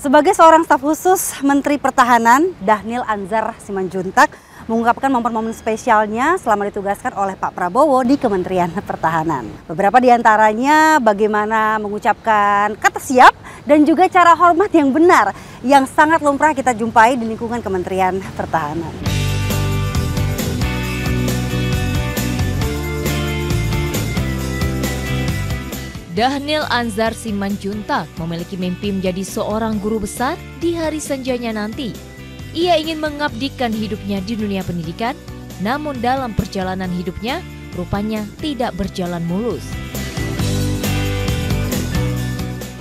Sebagai seorang staf khusus Menteri Pertahanan, Dhanil Anzar Simanjuntak mengungkapkan momen-momen spesialnya selama ditugaskan oleh Pak Prabowo di Kementerian Pertahanan. Beberapa di antaranya bagaimana mengucapkan kata siap dan juga cara hormat yang benar yang sangat lumrah kita jumpai di lingkungan Kementerian Pertahanan. Dhanil Anzar Simanjuntak memiliki mimpi menjadi seorang guru besar di hari senjanya nanti. Ia ingin mengabdikan hidupnya di dunia pendidikan, namun dalam perjalanan hidupnya rupanya tidak berjalan mulus.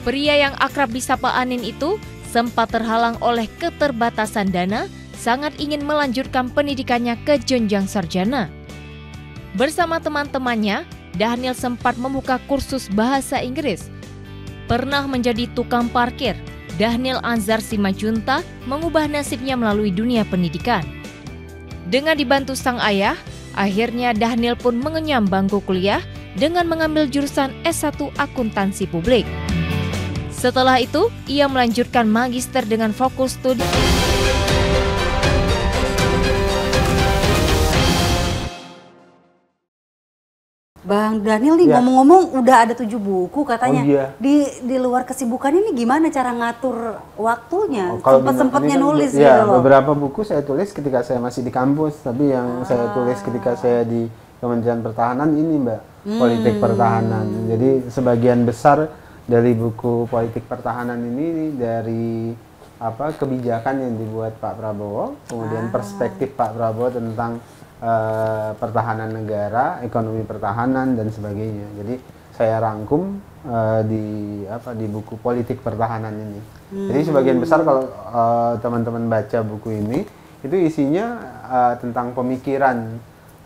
Pria yang akrab disapa Anin itu sempat terhalang oleh keterbatasan dana, sangat ingin melanjutkan pendidikannya ke jenjang sarjana. Bersama teman-temannya, Dhanil sempat membuka kursus bahasa Inggris. Pernah menjadi tukang parkir, Dhanil Anzar Simanjuntak mengubah nasibnya melalui dunia pendidikan. Dengan dibantu sang ayah, akhirnya Dhanil pun mengenyam bangku kuliah dengan mengambil jurusan S1 Akuntansi Publik. Setelah itu, ia melanjutkan magister dengan fokus studi Bang Dhanil nih ngomong-ngomong udah ada 7 buku katanya. Oh, iya. Di luar kesibukan ini gimana cara ngatur waktunya? Kalau Sempet-sempetnya kan, nulis ya, gitu loh. beberapa buku saya tulis ketika saya masih di kampus, tapi yang saya tulis ketika saya di Kementerian Pertahanan ini Mbak, politik pertahanan. Jadi sebagian besar dari buku politik pertahanan ini dari kebijakan yang dibuat Pak Prabowo, kemudian perspektif Pak Prabowo tentang pertahanan negara, ekonomi pertahanan dan sebagainya. Jadi saya rangkum di buku politik pertahanan ini. Jadi sebagian besar kalau teman-teman baca buku ini itu isinya tentang pemikiran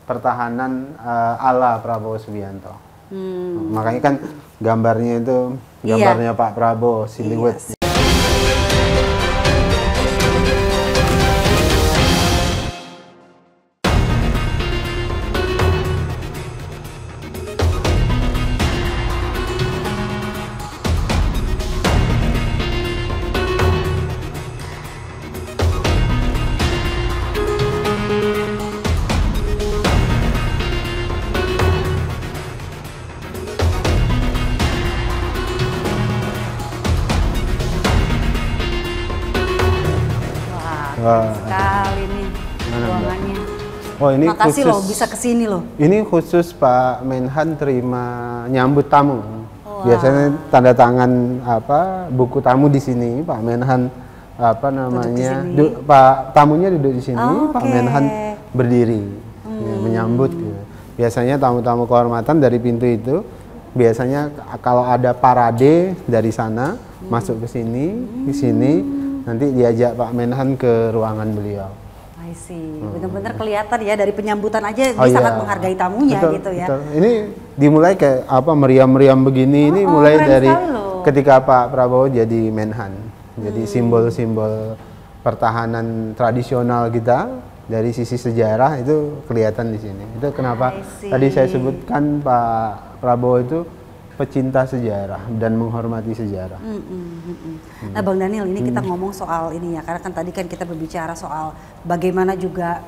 pertahanan ala Prabowo Subianto. Makanya kan gambarnya itu gambarnya Pak Prabowo, silhouette. Wah, sekali nih ruangannya. Oh, ini makasih khusus, loh bisa kesini loh. Ini khusus Pak Menhan terima nyambut tamu. Biasanya tanda tangan buku tamu di sini, Pak Menhan Pak tamunya duduk di sini, Pak Menhan berdiri menyambut. Gitu. Biasanya tamu-tamu kehormatan dari pintu itu biasanya kalau ada parade dari sana masuk ke sini, nanti diajak Pak Menhan ke ruangan beliau. I see. Benar-benar kelihatan ya dari penyambutan aja dia sangat menghargai tamunya gitu ya. Betul. Ini dimulai kayak meriam-meriam begini, ini mulai dari ketika Pak Prabowo jadi Menhan. Jadi simbol-simbol pertahanan tradisional kita dari sisi sejarah itu kelihatan di sini. Itu kenapa tadi saya sebutkan Pak Prabowo itu pecinta sejarah dan menghormati sejarah. Nah Bang Dhanil, ini kita ngomong soal ini ya, karena kan tadi kan kita berbicara soal bagaimana juga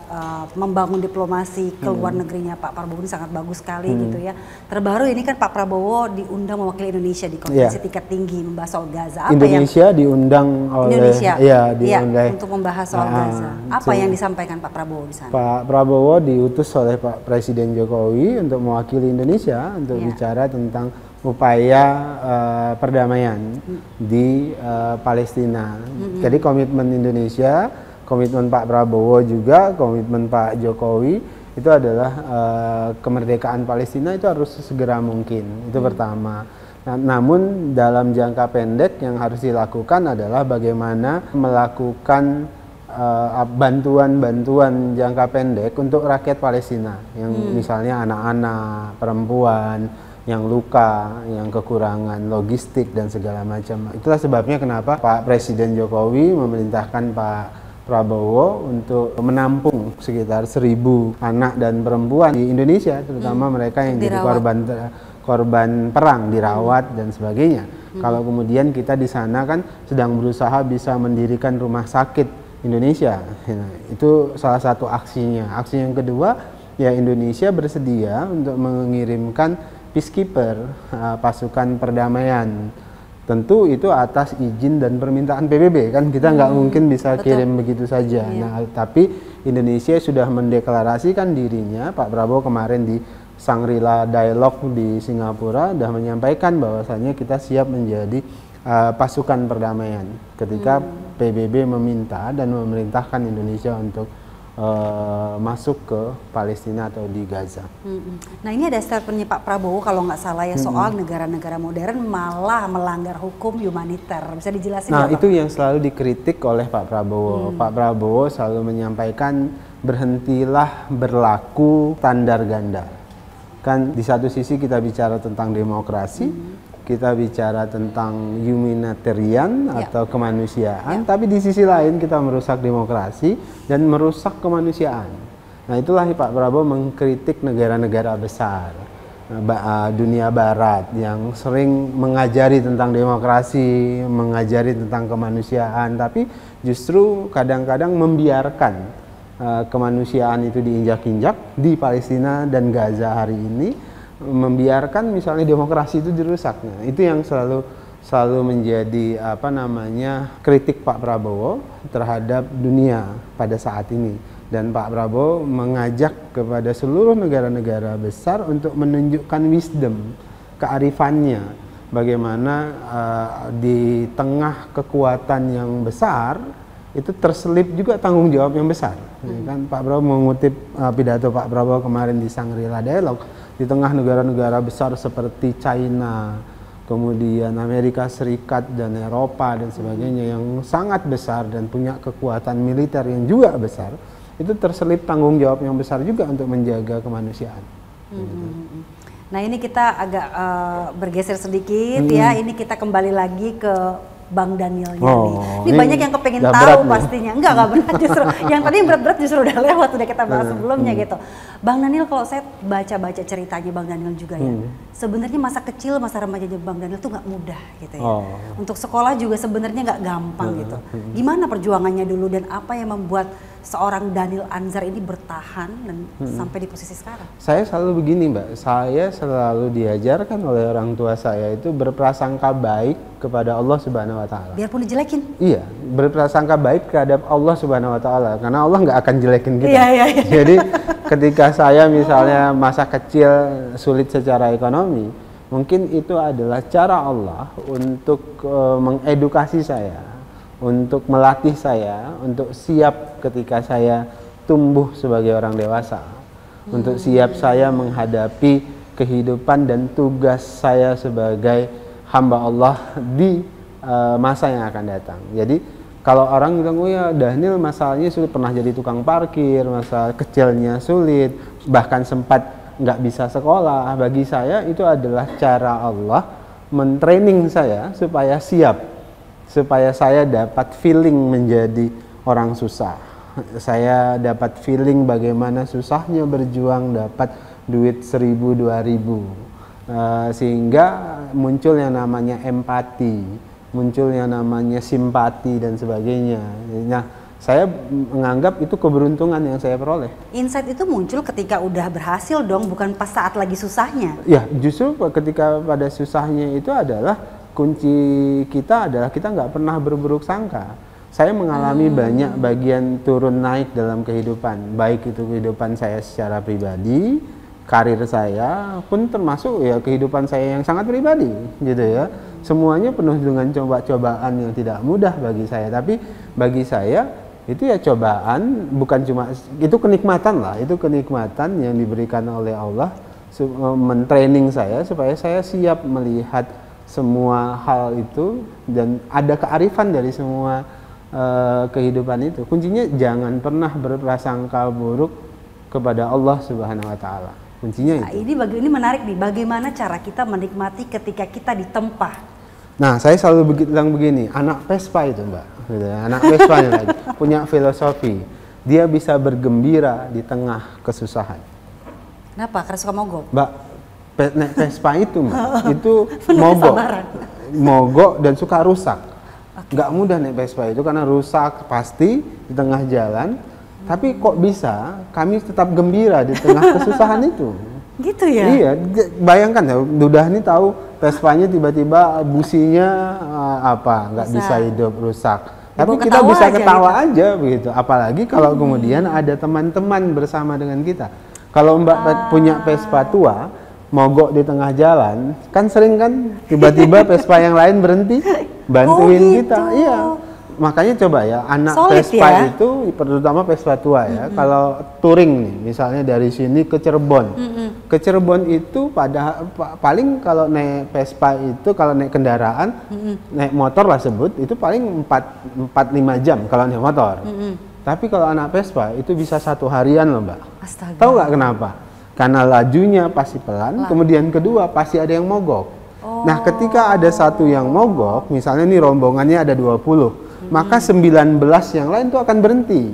membangun diplomasi ke luar negerinya Pak Prabowo ini sangat bagus sekali gitu ya. Terbaru ini kan Pak Prabowo diundang mewakili Indonesia di konferensi tingkat tinggi membahas soal Gaza. Indonesia diundang oleh untuk membahas soal Gaza. Apa yang disampaikan Pak Prabowo di sana? Pak Prabowo diutus oleh Pak Presiden Jokowi untuk mewakili Indonesia untuk bicara tentang upaya perdamaian di Palestina. Jadi komitmen Indonesia, komitmen Pak Prabowo juga, komitmen Pak Jokowi itu adalah kemerdekaan Palestina itu harus sesegera mungkin. Itu pertama. Namun dalam jangka pendek yang harus dilakukan adalah bagaimana melakukan bantuan-bantuan jangka pendek untuk rakyat Palestina yang misalnya anak-anak, perempuan yang luka, yang kekurangan logistik dan segala macam. Itulah sebabnya kenapa Pak Presiden Jokowi memerintahkan Pak Prabowo untuk menampung sekitar 1.000 anak dan perempuan di Indonesia, terutama mereka yang jadi korban perang, dirawat dan sebagainya. Kalau kemudian kita di sana kan sedang berusaha bisa mendirikan rumah sakit Indonesia, itu salah satu aksinya. Aksi yang kedua, ya Indonesia bersedia untuk mengirimkan peacekeeper, pasukan perdamaian. Tentu itu atas izin dan permintaan PBB, kan kita nggak mungkin bisa kirim begitu saja. Nah, tapi Indonesia sudah mendeklarasikan dirinya. Pak Prabowo kemarin di Shangri-La Dialogue di Singapura sudah menyampaikan bahwasanya kita siap menjadi pasukan perdamaian ketika PBB meminta dan memerintahkan Indonesia untuk masuk ke Palestina atau di Gaza. Nah, ini ada statementnya Pak Prabowo kalau nggak salah ya, soal negara-negara modern malah melanggar hukum humaniter. Bisa dijelasin? Nah, ya, itu yang selalu dikritik oleh Pak Prabowo. Pak Prabowo selalu menyampaikan berhentilah berlaku standar ganda. Kan di satu sisi kita bicara tentang demokrasi, kita bicara tentang humanitarian atau kemanusiaan, tapi di sisi lain kita merusak demokrasi dan merusak kemanusiaan. Nah, itulah Pak Prabowo mengkritik negara-negara besar dunia barat yang sering mengajari tentang demokrasi, mengajari tentang kemanusiaan, tapi justru kadang-kadang membiarkan kemanusiaan itu diinjak-injak di Palestina dan Gaza hari ini, membiarkan misalnya demokrasi itu dirusak. Nah, itu yang selalu menjadi kritik Pak Prabowo terhadap dunia pada saat ini. Dan Pak Prabowo mengajak kepada seluruh negara-negara besar untuk menunjukkan wisdom, kearifannya, bagaimana di tengah kekuatan yang besar itu terselip juga tanggung jawab yang besar. Kan Pak Prabowo mengutip pidato Pak Prabowo kemarin di Shangri-La Dialogue, di tengah negara-negara besar seperti China, kemudian Amerika Serikat dan Eropa dan sebagainya yang sangat besar dan punya kekuatan militer yang juga besar, itu terselip tanggung jawab yang besar juga untuk menjaga kemanusiaan. Nah, ini kita agak bergeser sedikit ya, ini kita kembali lagi ke Bang Danielnya nih. Ini banyak yang kepengen tahu pastinya. Enggak berat justru. Yang tadi berat-berat justru udah lewat, udah kita bahas sebelumnya gitu. Bang Daniel, kalau saya baca-baca ceritanya Bang Daniel juga ya, sebenarnya masa kecil, masa remajanya Bang Daniel tuh nggak mudah gitu ya. Untuk sekolah juga sebenarnya nggak gampang gitu. Gimana perjuangannya dulu dan apa yang membuat seorang Daniel Anzar ini bertahan dan sampai di posisi sekarang? Saya selalu begini, Mbak. Saya selalu diajarkan oleh orang tua saya itu berprasangka baik kepada Allah Subhanahu wa Ta'ala. Biarpun dijelekin? Iya, berprasangka baik terhadap Allah Subhanahu wa Ta'ala, karena Allah nggak akan jelekin kita. Iya. Jadi ketika saya misalnya masa kecil sulit secara ekonomi, mungkin itu adalah cara Allah untuk mengedukasi saya, untuk melatih saya, untuk siap ketika saya tumbuh sebagai orang dewasa, untuk siap saya menghadapi kehidupan dan tugas saya sebagai hamba Allah di masa yang akan datang. Jadi kalau orang bilang, oh ya Daniel masalahnya sulit, pernah jadi tukang parkir, masa kecilnya sulit, bahkan sempat nggak bisa sekolah, bagi saya itu adalah cara Allah mentraining saya supaya siap, supaya saya dapat feeling menjadi orang susah. Saya dapat feeling bagaimana susahnya berjuang dapat duit 1.000, 2.000. Sehingga muncul yang namanya empati, muncul yang namanya simpati dan sebagainya. Nah, saya menganggap itu keberuntungan yang saya peroleh. Insight itu muncul ketika udah berhasil dong, bukan pas saat lagi susahnya. Ya, justru ketika pada susahnya itu adalah kunci kita adalah kita nggak pernah berburuk sangka. Saya mengalami banyak bagian turun naik dalam kehidupan, baik itu kehidupan saya secara pribadi, karir saya pun termasuk ya kehidupan saya yang sangat pribadi gitu ya. Semuanya penuh dengan coba-cobaan yang tidak mudah bagi saya, tapi bagi saya itu ya cobaan, bukan cuma itu kenikmatan lah, itu kenikmatan yang diberikan oleh Allah mentraining saya supaya saya siap melihat semua hal itu dan ada kearifan dari semua kehidupan itu. Kuncinya jangan pernah berprasangka buruk kepada Allah Subhanahu wa Ta'ala. Kuncinya itu. Ini menarik nih, bagaimana cara kita menikmati ketika kita ditempa. Nah, saya selalu bilang begini, anak Vespa itu Mbak, gitu ya, anak Vespa lagi punya filosofi, dia bisa bergembira di tengah kesusahan. Kenapa? Karena suka mogok? Mbak, naik Vespa itu Mbak, itu mogok. mogok dan suka rusak. Nggak mudah naik Vespa itu karena rusak pasti di tengah jalan. Tapi kok bisa kami tetap gembira di tengah kesusahan itu? Gitu ya? Iya, bayangkan ya, Dudah ini tahu Vespanya tiba-tiba businya nggak bisa hidup, rusak. Tapi kita bisa ketawa aja begitu. Apalagi kalau kemudian ada teman-teman bersama dengan kita. Kalau Mbak punya Vespa tua, mogok di tengah jalan, kan sering kan tiba-tiba Vespa yang lain berhenti bantuin kita. Iya. Makanya coba ya, anak Solid Vespa ya? itu, terutama Vespa tua ya, kalau touring nih, misalnya dari sini ke Cirebon. Ke Cirebon itu paling kalau naik Vespa itu, kalau naik kendaraan, naik motor lah sebut, itu paling 4-5 jam kalau naik motor. Tapi kalau anak Vespa itu bisa 1 harian loh Mbak. Astaga. Tahu nggak kenapa? Karena lajunya pasti pelan, kemudian kedua pasti ada yang mogok. Nah ketika ada satu yang mogok, misalnya nih rombongannya ada 20, maka 19 yang lain tuh akan berhenti,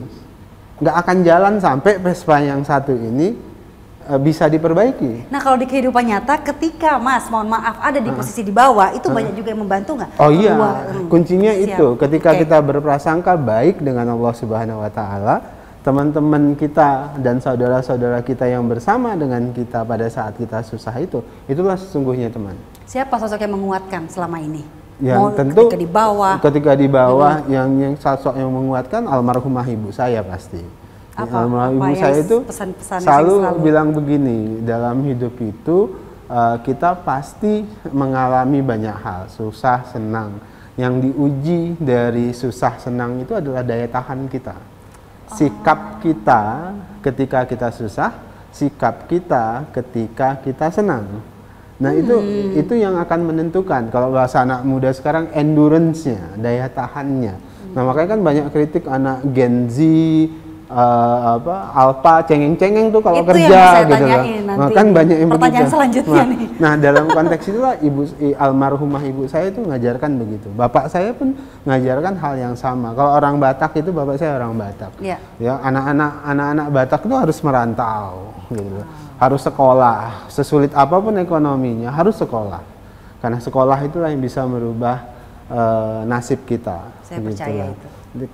nggak akan jalan sampai Vespa yang satu ini bisa diperbaiki. Nah kalau di kehidupan nyata, ketika Mas, mohon maaf, ada di posisi di bawah, itu banyak juga yang membantu nggak? Oh iya, kuncinya Siap. itu ketika kita berprasangka baik dengan Allah Subhanahu Wa Taala, teman-teman kita dan saudara-saudara kita yang bersama dengan kita pada saat kita susah itulah sesungguhnya teman. Siapa sosok yang menguatkan selama ini? Yang tentu ketika di bawah, yang sosok yang menguatkan almarhumah ibu saya pasti. Almarhumah ibu saya itu selalu bilang begini, dalam hidup itu kita pasti mengalami banyak hal, susah, senang. Yang diuji dari susah senang itu adalah daya tahan kita. Sikap kita ketika kita susah, sikap kita ketika kita senang. Nah itu yang akan menentukan, kalau bahasa anak muda sekarang, endurance-nya, daya tahannya. Nah makanya kan banyak kritik anak Gen Z, Alpha, cengeng-cengeng tuh kalau itu kerja gitu loh. Nah, kan banyak yang pertanyaan selanjutnya nih. Nah dalam konteks itulah almarhumah ibu saya itu mengajarkan begitu. Bapak saya pun mengajarkan hal yang sama. Kalau orang Batak itu, bapak saya orang Batak. Ya, anak-anak Batak itu harus merantau gitu. Harus sekolah, sesulit apapun ekonominya harus sekolah, karena sekolah itulah yang bisa merubah nasib kita. Saya percaya itu.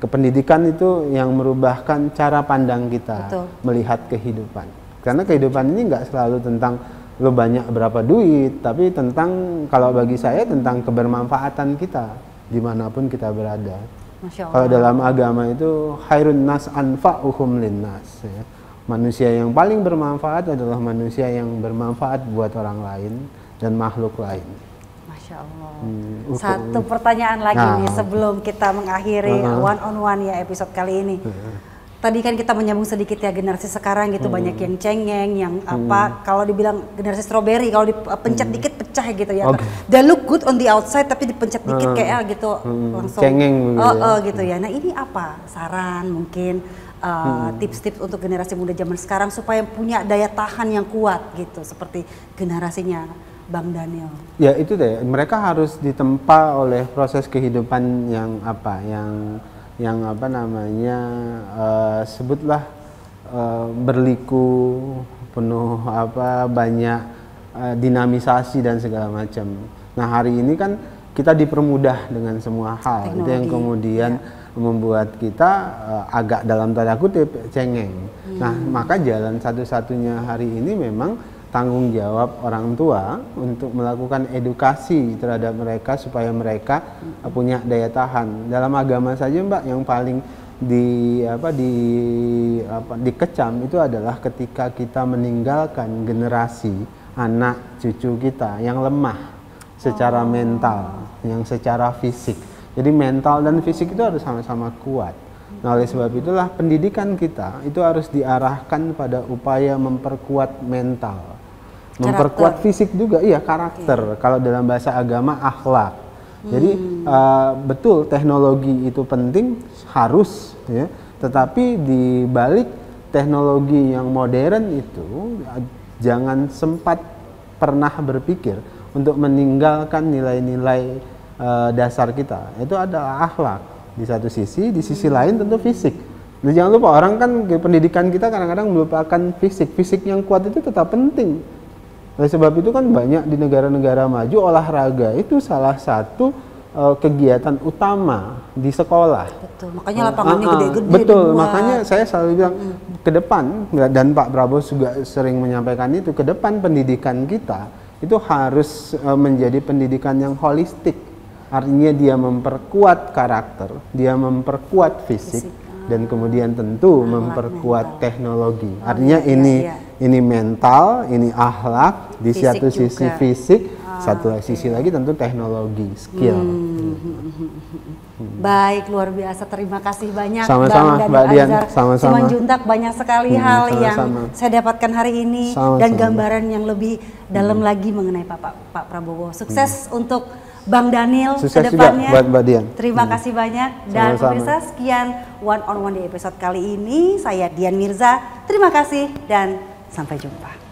Pendidikan itu yang merubahkan cara pandang kita melihat kehidupan. Karena kehidupan ini nggak selalu tentang lo banyak berapa duit, tapi tentang, kalau bagi saya, tentang kebermanfaatan kita dimanapun kita berada. Masya Allah. Kalau dalam agama itu khairun nas anfa'uhum linnas. Ya. Manusia yang paling bermanfaat adalah manusia yang bermanfaat buat orang lain dan makhluk lain. Masya Allah. Satu pertanyaan lagi nih sebelum kita mengakhiri one on one ya episode kali ini. Tadi kan kita menyambung sedikit ya, generasi sekarang gitu banyak yang cengeng, yang kalau dibilang generasi strawberry, kalau dipencet dikit pecah gitu ya. They look good on the outside tapi dipencet dikit kayak gitu langsung cengeng gitu ya. Nah ini apa saran mungkin tips-tips untuk generasi muda zaman sekarang supaya punya daya tahan yang kuat gitu seperti generasinya Bang Daniel? Ya itu deh, mereka harus ditempa oleh proses kehidupan yang sebutlah berliku, penuh banyak dinamisasi dan segala macam. Nah hari ini kan kita dipermudah dengan semua hal, teknologi, itu yang kemudian membuat kita agak dalam tanda kutip cengeng. Nah maka jalan satu-satunya hari ini memang tanggung jawab orang tua untuk melakukan edukasi terhadap mereka supaya mereka punya daya tahan. Dalam agama saja Mbak, yang paling dikecam itu adalah ketika kita meninggalkan generasi anak cucu kita yang lemah secara mental, yang secara fisik. Jadi mental dan fisik itu harus sama-sama kuat. Nah oleh sebab itulah pendidikan kita itu harus diarahkan pada upaya memperkuat mental, memperkuat fisik juga, karakter. Kalau dalam bahasa agama akhlak. Jadi betul teknologi itu penting, harus ya. Tetapi di balik teknologi yang modern itu jangan sempat pernah berpikir untuk meninggalkan nilai-nilai dasar kita. Itu adalah akhlak di satu sisi, di sisi lain tentu fisik. Nah, jangan lupa, orang kan pendidikan kita kadang-kadang melupakan fisik. Fisik yang kuat itu tetap penting. Oleh sebab itu kan banyak di negara-negara maju olahraga itu salah satu kegiatan utama di sekolah. Betul, makanya lapangannya gede-gede. Betul, dibuat. makanya saya selalu bilang ke depan, dan Pak Prabowo juga sering menyampaikan itu, ke depan pendidikan kita itu harus menjadi pendidikan yang holistik. Artinya dia memperkuat karakter, dia memperkuat fisik, dan kemudian tentu memperkuat teknologi. Artinya ini mental, ini akhlak, di Fisik satu sisi juga. fisik, satu sisi lagi tentu teknologi, skill. Baik, luar biasa. Terima kasih banyak Sama-sama, Bang Mbak Daniel Dian. Anzar Sama-sama. Simanjuntak. Banyak sekali hal yang sama-sama. saya dapatkan hari ini Sama-sama. dan gambaran yang lebih dalam lagi mengenai Pak Prabowo. Sukses untuk Bang Daniel Sukses ke juga depannya. buat Mbak Dian. Terima kasih banyak. Dan Sama-sama. pemirsa, sekian One on One di episode kali ini. Saya Dian Mirza. Terima kasih dan sampai jumpa.